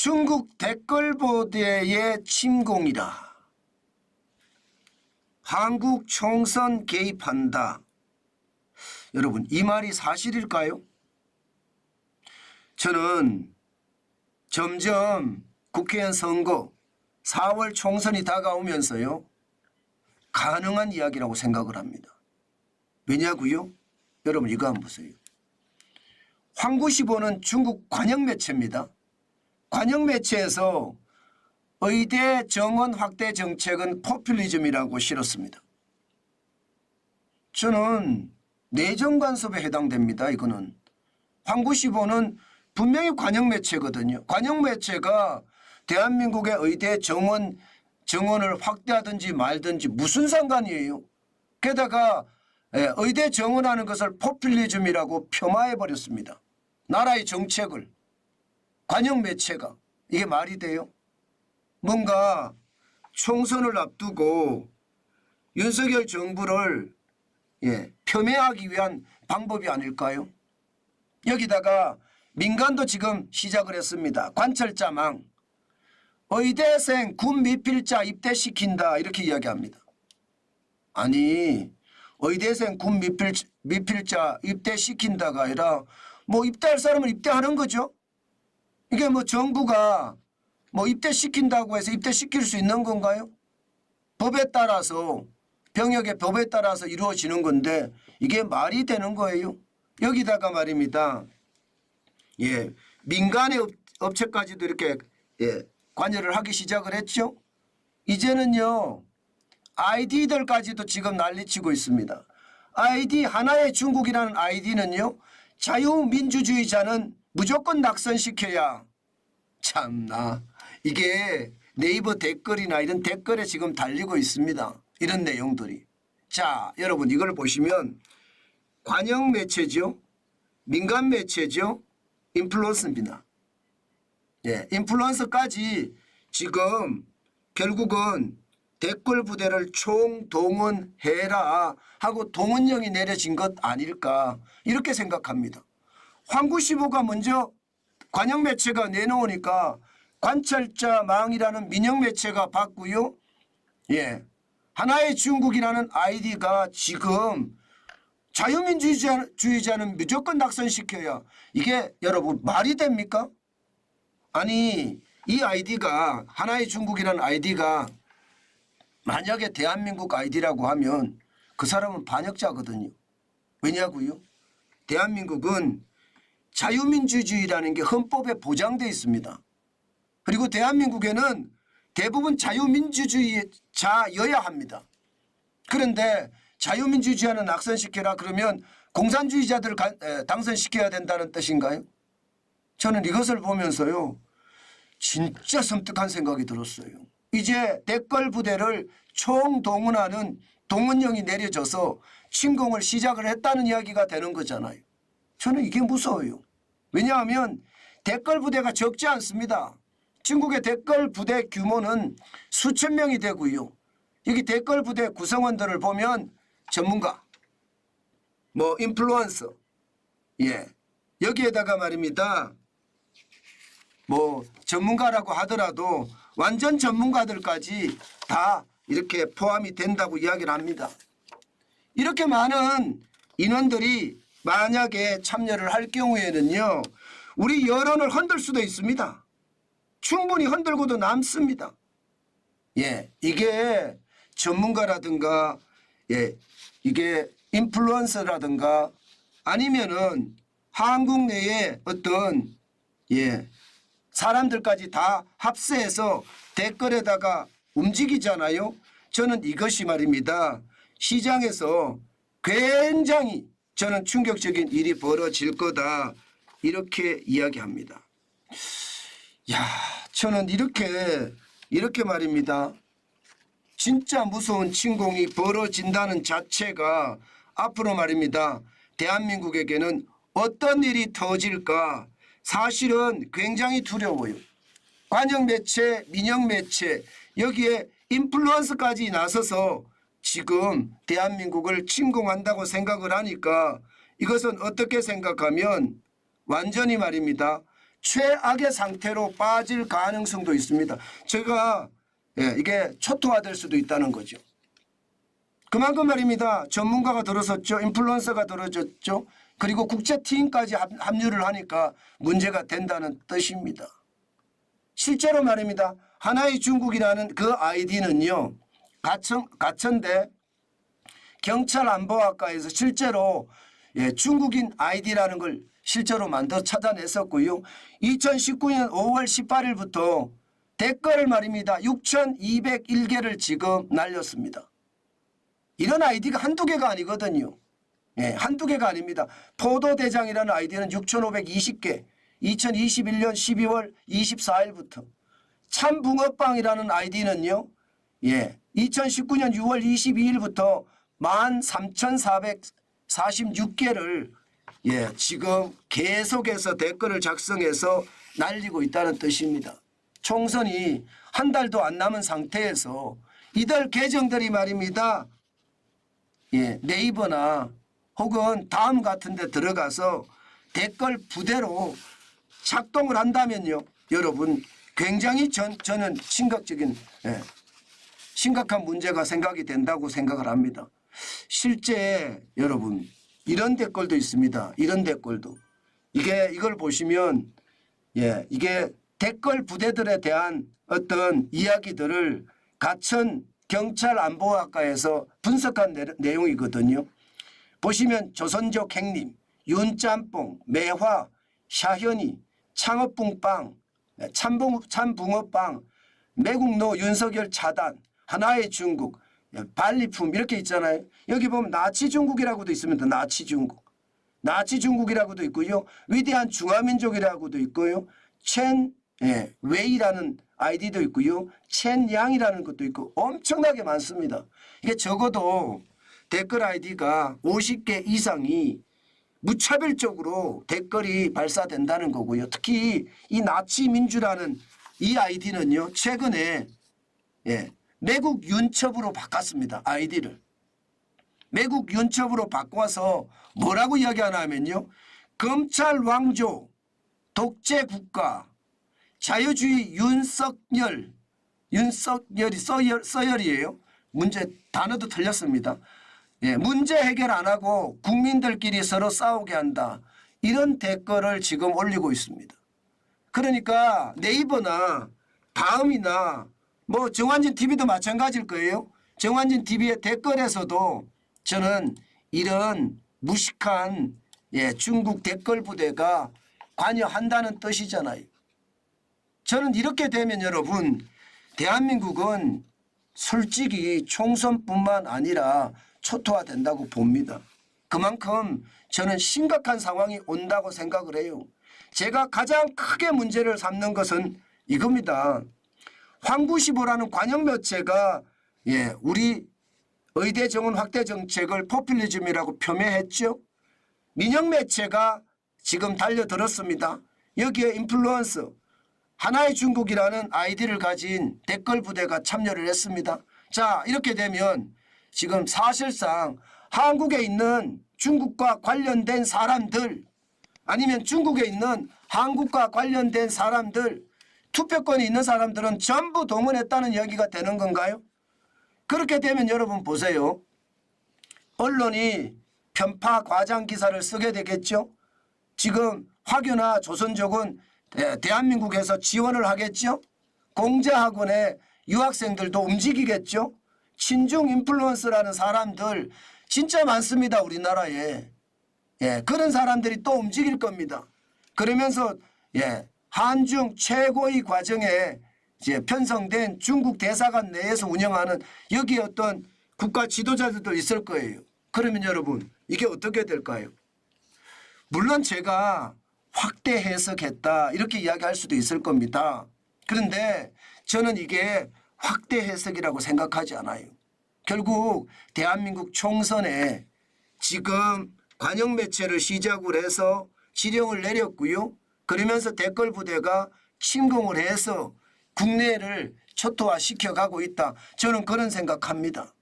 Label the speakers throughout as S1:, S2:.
S1: 중국 댓글보도의 침공이라. 한국 총선 개입한다. 여러분, 이 말이 사실일까요? 저는 점점 국회의원 선거 4월 총선이 다가오면서요, 가능한 이야기라고 생각을 합니다. 왜냐고요? 여러분, 이거 한번 보세요. 황구시보는 중국 관영 매체입니다. 관영 매체에서 의대 정원 확대 정책은 포퓰리즘이라고 실었습니다. 저는 내정 간섭에 해당됩니다. 이거는. 황구시보는 분명히 관영 매체거든요. 관영 매체가 대한민국의 의대 정원을 확대하든지 말든지 무슨 상관이에요. 게다가 의대 정원하는 것을 포퓰리즘이라고 폄하해 버렸습니다. 나라의 정책을. 관영 매체가. 이게 말이 돼요? 뭔가 총선을 앞두고 윤석열 정부를 폄훼하기 위한 방법이 아닐까요? 여기다가 민간도 지금 시작을 했습니다. 관철자망. 의대생 군 미필자 입대시킨다 이렇게 이야기합니다. 아니, 의대생 군 미필자 입대시킨다가 아니라 뭐 입대할 사람은 입대하는 거죠. 이게 뭐 정부가 뭐 입대시킨다고 해서 입대시킬 수 있는 건가요? 법에 따라서, 병역의 법에 따라서 이루어지는 건데 이게 말이 되는 거예요. 여기다가 말입니다. 민간의 업체까지도 이렇게 관여를 하기 시작을 했죠. 이제는요, 아이디들까지도 지금 난리치고 있습니다. 아이디, 하나의 중국이라는 아이디는요, 자유민주주의자는 무조건 낙선시켜야. 참나, 이게 네이버 댓글이나 이런 댓글에 지금 달리고 있습니다. 이런 내용들이. 자, 여러분, 이걸 보시면 관영 매체죠, 민간 매체죠, 인플루언서입니다. 인플루언서까지 지금 결국은 댓글 부대를 총동원해라 하고 동원령이 내려진 것 아닐까 이렇게 생각합니다. 황구시보가 먼저 관영 매체가 내놓으니까 관철자망이라는 민영 매체가 받고요. 하나의 중국이라는 아이디가 지금 자유민주주의자는 무조건 낙선시켜야. 이게 여러분 말이 됩니까? 아니, 이 아이디가, 하나의 중국이라는 아이디가 만약에 대한민국 아이디라고 하면 그 사람은 반역자거든요. 왜냐고요? 대한민국은 자유민주주의라는 게 헌법에 보장되어 있습니다. 그리고 대한민국에는 대부분 자유민주주의자여야 합니다. 그런데 자유민주주의자는 낙선시켜라 그러면 공산주의자들을 당선시켜야 된다는 뜻인가요? 저는 이것을 보면서요, 진짜 섬뜩한 생각이 들었어요. 이제 댓글 부대를 총동원하는 동원령이 내려져서 침공을 시작을 했다는 이야기가 되는 거잖아요. 저는 이게 무서워요. 왜냐하면 댓글 부대가 적지 않습니다. 중국의 댓글 부대 규모는 수천 명이 되고요. 여기 댓글 부대 구성원들을 보면 전문가, 뭐 인플루언서, 여기에다가 말입니다, 뭐 전문가라고 하더라도 완전 전문가들까지 다 이렇게 포함이 된다고 이야기를 합니다. 이렇게 많은 인원들이 만약에 참여를 할 경우에는요, 우리 여론을 흔들 수도 있습니다. 충분히 흔들고도 남습니다. 이게 전문가라든가, 이게 인플루언서라든가 아니면은 한국 내에 어떤 사람들까지 다 합세해서 댓글에다가 움직이잖아요. 저는 이것이 말입니다, 시장에서 굉장히 저는 충격적인 일이 벌어질 거다 이렇게 이야기합니다. 저는 이렇게 말입니다, 진짜 무서운 침공이 벌어진다는 자체가 앞으로 말입니다, 대한민국에게는 어떤 일이 터질까 사실은 굉장히 두려워요. 관영 매체, 민영 매체, 여기에 인플루언서까지 나서서 지금 대한민국을 침공한다고 생각을 하니까 이것은 어떻게 생각하면 완전히 말입니다, 최악의 상태로 빠질 가능성도 있습니다. 제가 이게 초토화될 수도 있다는 거죠. 그만큼 말입니다. 전문가가 들어섰죠. 인플루언서가 들어졌죠. 그리고 국제팀까지 합류를 하니까 문제가 된다는 뜻입니다. 실제로 말입니다. 하나의 중국이라는 그 아이디는요. 가천대 경찰안보학과에서 실제로 중국인 아이디라는 걸 실제로 만들어 찾아냈었고요. 2019년 5월 18일부터 댓글을 말입니다. 6,201개를 지금 날렸습니다. 이런 아이디가 한두 개가 아니거든요. 한두 개가 아닙니다. 포도대장이라는 아이디는 6,520개. 2021년 12월 24일부터. 참붕어빵이라는 아이디는요. 2019년 6월 22일부터 13,446개를 지금 계속해서 댓글을 작성해서 날리고 있다는 뜻입니다. 총선이 한 달도 안 남은 상태에서 이들 계정들이 말입니다. 네이버나 혹은 다음 같은 데 들어가서 댓글 부대로 작동을 한다면요. 여러분 굉장히 저는 심각한 문제가 생각이 된다고 생각을 합니다. 실제 여러분 이런 댓글도 있습니다. 이런 댓글도. 이걸 보시면 이게 댓글 부대들에 대한 어떤 이야기들을 가천 경찰안보학과에서 분석한 내용이거든요. 보시면 조선족 행님, 윤짬뽕, 매화, 샤현이, 창업붕빵, 참붕어빵, 매국노 윤석열 차단, 하나의 중국, 반리품 이렇게 있잖아요. 여기 보면 나치 중국이라고도 있습니다. 나치 중국. 나치 중국이라고도 있고요. 위대한 중화민족이라고도 있고요. 웨이라는 아이디도 있고요. 첸양이라는 것도 있고 엄청나게 많습니다. 이게 적어도 댓글 아이디가 50개 이상이 무차별적으로 댓글이 발사된다는 거고요. 특히 이 나치 민주라는 이 아이디는요. 최근에 매국 윤첩으로 바꿨습니다. 아이디를. 매국 윤첩으로 바꿔서 뭐라고 이야기하나 하면요. 검찰 왕조, 독재 국가, 자유주의 윤석열이 서열이에요. 단어도 틀렸습니다. 문제 해결 안 하고 국민들끼리 서로 싸우게 한다. 이런 댓글을 지금 올리고 있습니다. 그러니까 네이버나 다음이나 뭐 정환진 TV도 마찬가지일 거예요. 정환진 TV의 댓글에서도 저는 이런 무식한 중국 댓글 부대가 관여한다는 뜻이잖아요. 저는 이렇게 되면 여러분 대한민국은 솔직히 총선뿐만 아니라 초토화된다고 봅니다. 그만큼 저는 심각한 상황이 온다고 생각을 해요. 제가 가장 크게 문제를 삼는 것은 이겁니다. 황구시보라는 관영 매체가 우리 의대 정원 확대 정책을 포퓰리즘이라고 표명했죠. 민영 매체가 지금 달려들었습니다. 여기에 인플루언서 하나의 중국이라는 아이디를 가진 댓글 부대가 참여를 했습니다. 자, 이렇게 되면 지금 사실상 한국에 있는 중국과 관련된 사람들 아니면 중국에 있는 한국과 관련된 사람들 투표권이 있는 사람들은 전부 동원했다는 이야기가 되는 건가요? 그렇게 되면 여러분 보세요. 언론이 편파 과장 기사를 쓰게 되겠죠. 지금 화교나 조선족은 대한민국에서 지원을 하겠죠. 공자학원의 유학생들도 움직이겠죠. 친중 인플루언서라는 사람들 진짜 많습니다. 우리나라에. 그런 사람들이 또 움직일 겁니다. 그러면서 한중 최고의 과정에 이제 편성된 중국 대사관 내에서 운영하는 여기에 어떤 국가 지도자들도 있을 거예요. 그러면 여러분 이게 어떻게 될까요? 물론 제가 확대 해석했다 이렇게 이야기할 수도 있을 겁니다. 그런데 저는 이게 확대 해석이라고 생각하지 않아요. 결국 대한민국 총선에 지금 관영 매체를 시작을 해서 지령을 내렸고요. 그러면서 댓글 부대가 침공을 해서 국내를 초토화시켜가고 있다. 저는 그런 생각합니다.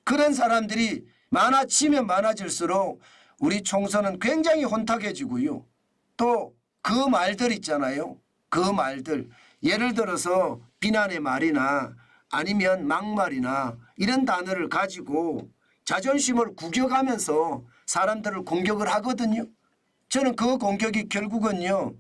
S1: 그런 사람들이 많아지면 많아질수록 우리 총선은 굉장히 혼탁해지고요. 또 그 말들 있잖아요. 그 말들. 예를 들어서 비난의 말이나 아니면 막말이나 이런 단어를 가지고 자존심을 구겨가면서 사람들을 공격을 하거든요. 저는 그 공격이 결국은요.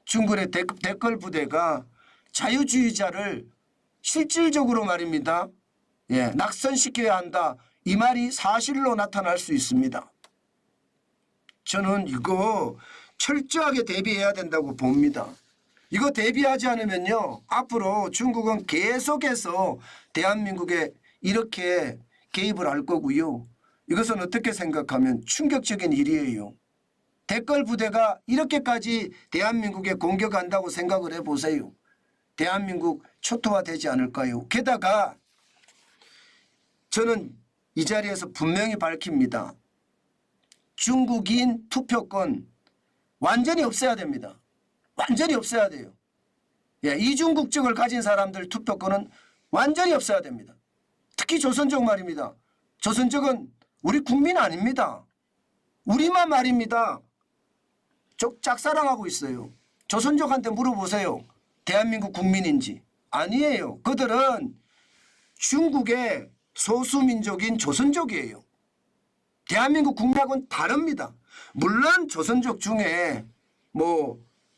S1: 중국의 댓글 부대가 자유주의자를 실질적으로 말입니다. 낙선시켜야 한다. 이 말이 사실로 나타날 수 있습니다. 저는 이거 철저하게 대비해야 된다고 봅니다. 이거 대비하지 않으면요. 앞으로 중국은 계속해서 대한민국에 이렇게 개입을 할 거고요. 이것은 어떻게 생각하면 충격적인 일이에요. 댓글 부대가 이렇게까지 대한민국에 공격한다고 생각을 해보세요. 대한민국 초토화되지 않을까요? 게다가 저는 이 자리에서 분명히 밝힙니다. 중국인 투표권 완전히 없애야 됩니다. 완전히 없애야 돼요. 이중국적을 가진 사람들 투표권은 완전히 없애야 됩니다. 특히 조선족 말입니다. 조선족은 우리 국민 아닙니다. 우리만 말입니다. 짝사랑하고 있어요. 조선족한테 물어보세요. 대한민국 국민인지. 아니에요. 그들은 중국의 소수민족인 조선족이에요. 대한민국 국민하고는 다릅니다. 물론 조선족 중에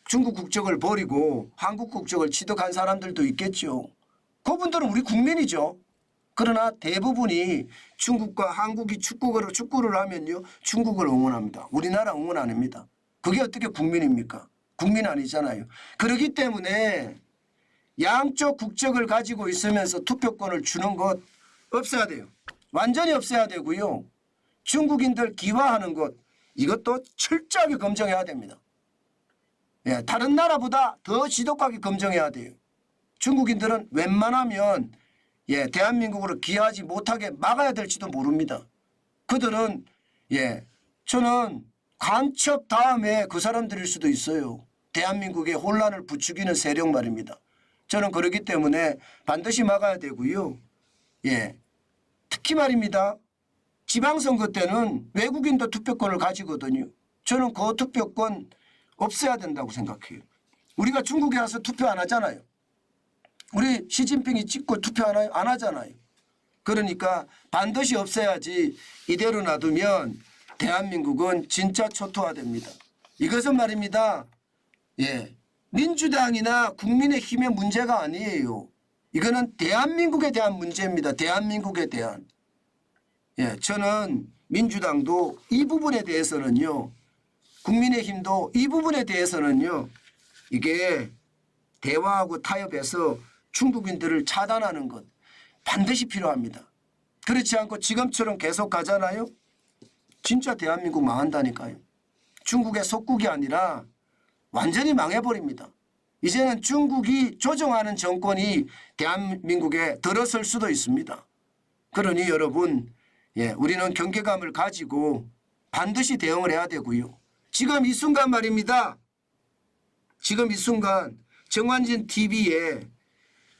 S1: 중국 국적을 버리고 한국 국적을 취득한 사람들도 있겠죠. 그분들은 우리 국민이죠. 그러나 대부분이 중국과 한국이 축구를 하면요. 중국을 응원합니다. 우리나라 응원 안 합니다. 그게 어떻게 국민입니까? 국민 아니잖아요. 그렇기 때문에 양쪽 국적을 가지고 있으면서 투표권을 주는 것 없애야 돼요. 완전히 없애야 되고요. 중국인들 기화하는 것 이것도 철저하게 검증해야 됩니다. 다른 나라보다 더 지독하게 검증해야 돼요. 중국인들은 웬만하면 대한민국으로 기여하지 못하게 막아야 될지도 모릅니다. 그들은 저는 간첩 다음에 그 사람들일 수도 있어요. 대한민국의 혼란을 부추기는 세력 말입니다. 저는 그렇기 때문에 반드시 막아야 되고요. 특히 말입니다. 지방선거 때는 외국인도 투표권을 가지거든요. 저는 그 투표권 없애야 된다고 생각해요. 우리가 중국에 와서 투표 안 하잖아요. 우리 시진핑이 찍고 투표하나요? 안 하잖아요. 그러니까 반드시 없애야지 이대로 놔두면 대한민국은 진짜 초토화됩니다. 이것은 말입니다. 민주당이나 국민의힘의 문제가 아니에요. 이거는 대한민국에 대한 문제입니다. 대한민국에 대한. 저는 민주당도 이 부분에 대해서는요. 국민의힘도 이 부분에 대해서는요. 이게 대화하고 타협해서 중국인들을 차단하는 것 반드시 필요합니다. 그렇지 않고 지금처럼 계속 가잖아요. 진짜 대한민국 망한다니까요. 중국의 속국이 아니라 완전히 망해버립니다. 이제는 중국이 조종하는 정권이 대한민국에 들어설 수도 있습니다. 그러니 여러분 우리는 경계감을 가지고 반드시 대응을 해야 되고요. 지금 이 순간 말입니다. 지금 이 순간 정환진 TV에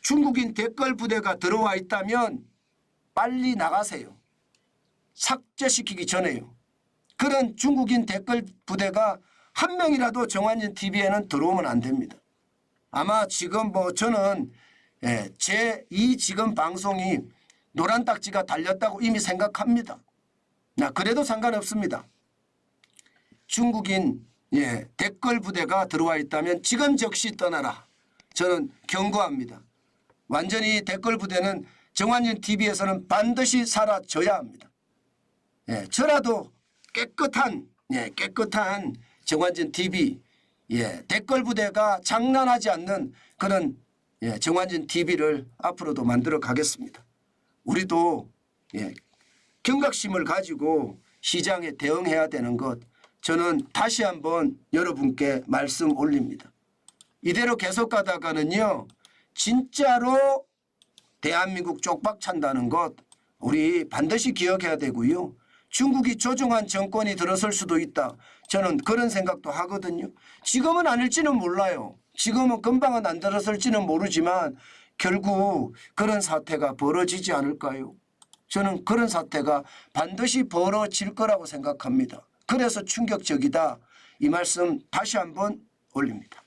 S1: 중국인 댓글 부대가 들어와 있다면 빨리 나가세요. 삭제시키기 전에요. 그런 중국인 댓글 부대가 한 명이라도 정환진 TV에는 들어오면 안 됩니다. 아마 지금 저는 제2 지금 방송이 노란 딱지가 달렸다고 이미 생각합니다. 그래도 상관없습니다. 중국인 댓글 부대가 들어와 있다면 지금 즉시 떠나라. 저는 경고합니다. 완전히 댓글 부대는 정환진 TV에서는 반드시 사라져야 합니다. 저라도 깨끗한 정환진 TV 댓글 부대가 장난하지 않는 그런 정환진 TV를 앞으로도 만들어 가겠습니다. 우리도 경각심을 가지고 시장에 대응해야 되는 것 저는 다시 한번 여러분께 말씀 올립니다. 이대로 계속 가다가는요. 진짜로 대한민국 쪽박 찬다는 것 우리 반드시 기억해야 되고요. 중국이 조종한 정권이 들어설 수도 있다. 저는 그런 생각도 하거든요. 지금은 아닐지는 몰라요. 지금은 금방은 안 들어설지는 모르지만 결국 그런 사태가 벌어지지 않을까요? 저는 그런 사태가 반드시 벌어질 거라고 생각합니다. 그래서 충격적이다. 이 말씀 다시 한번 올립니다.